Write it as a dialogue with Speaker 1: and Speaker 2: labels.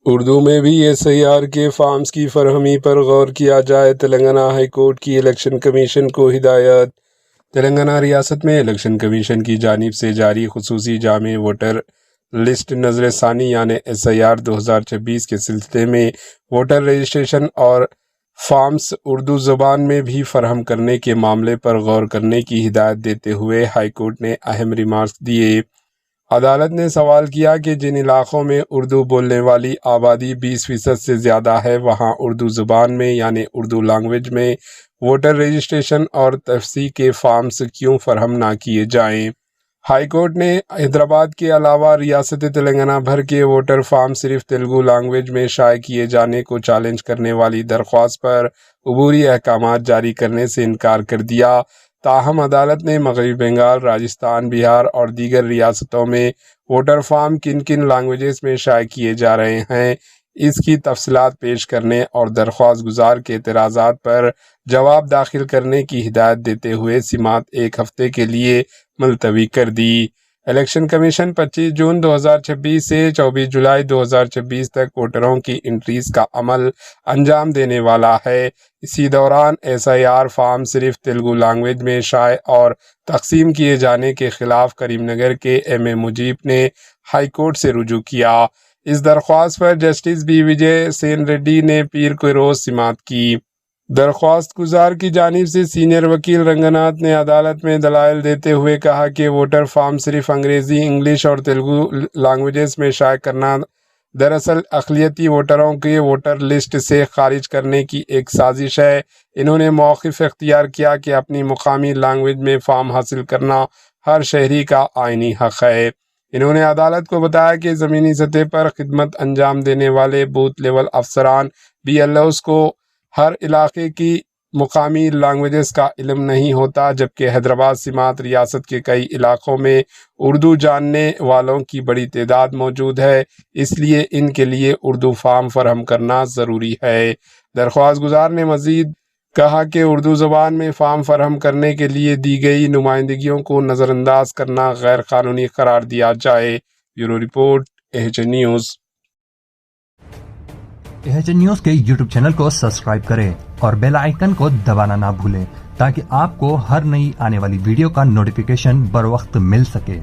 Speaker 1: اردو میں بھی SIR کے فارمز کی فراہمی پر غور کیا جائے۔ تلنگانہ ہائی کورٹ کی الیکشن کمیشن کو ہدایت۔ تلنگانہ ریاست میں الیکشن کمیشن کی جانب سے جاری خصوصی جامع ووٹر لسٹ نظر ثانی یعنی SIR 2026 کے سلسلے میں ووٹر رجسٹریشن اور فارمز اردو زبان میں بھی فراہم کرنے کے معاملے پر غور کرنے کی ہدایت دیتے ہوئے ہائی کورٹ نے اہم ریمارکس دیے۔ عدالت نے سوال کیا کہ جن علاقوں میں اردو بولنے والی آبادی 20% سے زیادہ ہے وہاں اردو زبان میں یعنی اردو لینگویج میں ووٹر رجسٹریشن اور تصحیح کے فارمز کیوں فراہم نہ کیے جائیں۔ ہائی کورٹ نے حیدرآباد کے علاوہ ریاست تلنگانہ بھر کے ووٹر فارم صرف تیلگو لینگویج میں شائع کیے جانے کو چیلنج کرنے والی درخواست پر عبوری احکامات جاری کرنے سے انکار کر دیا۔ تاہم عدالت نے مغربی بنگال، راجستھان، بہار اور دیگر ریاستوں میں ووٹر فارم کن کن لینگویجز میں شائع کیے جا رہے ہیں اس کی تفصیلات پیش کرنے اور درخواست گزار کے اعتراضات پر جواب داخل کرنے کی ہدایت دیتے ہوئے سماعت ایک ہفتے کے لیے ملتوی کر دی۔ الیکشن کمیشن 25 جون 2026 سے 24 جولائی 2026 تک ووٹروں کی انٹریز کا عمل انجام دینے والا ہے۔ اسی دوران SIR فارم صرف تیلگو لینگویج میں شائع اور تقسیم کیے جانے کے خلاف کریم نگر کے MA مجیب نے ہائی کورٹ سے رجوع کیا۔ اس درخواست پر جسٹس B وجے سین ریڈی نے پیر کے روز سماعت کی۔ درخواست گزار کی جانب سے سینئر وکیل رنگناتھ نے عدالت میں دلائل دیتے ہوئے کہا کہ ووٹر فارم صرف انگریزی، انگلش اور تیلگو لینگویجز میں شائع کرنا دراصل اقلیتی ووٹروں کے ووٹر لسٹ سے خارج کرنے کی ایک سازش ہے۔ انہوں نے موقف اختیار کیا کہ اپنی مقامی لینگویج میں فارم حاصل کرنا ہر شہری کا آئینی حق ہے۔ انہوں نے عدالت کو بتایا کہ زمینی سطح پر خدمت انجام دینے والے بوتھ لیول افسران BLOs کو ہر علاقے کی مقامی لینگویجز کا علم نہیں ہوتا، جبکہ حیدرآباد سمیت ریاست کے کئی علاقوں میں اردو جاننے والوں کی بڑی تعداد موجود ہے، اس لیے ان کے لیے اردو فارم فراہم کرنا ضروری ہے۔ درخواست گزار نے مزید کہا کہ اردو زبان میں فارم فراہم کرنے کے لیے دی گئی نمائندگیوں کو نظر انداز کرنا غیر قانونی قرار دیا جائے۔ Bureau report AHN news.
Speaker 2: AHN news کے YouTube چینل کو سبسکرائب کریں اور بیل آئیکن کو دبانا نہ بھولیں تاکہ آپ کو ہر نئی آنے والی ویڈیو کا نوٹیفیکیشن بر وقت مل سکے۔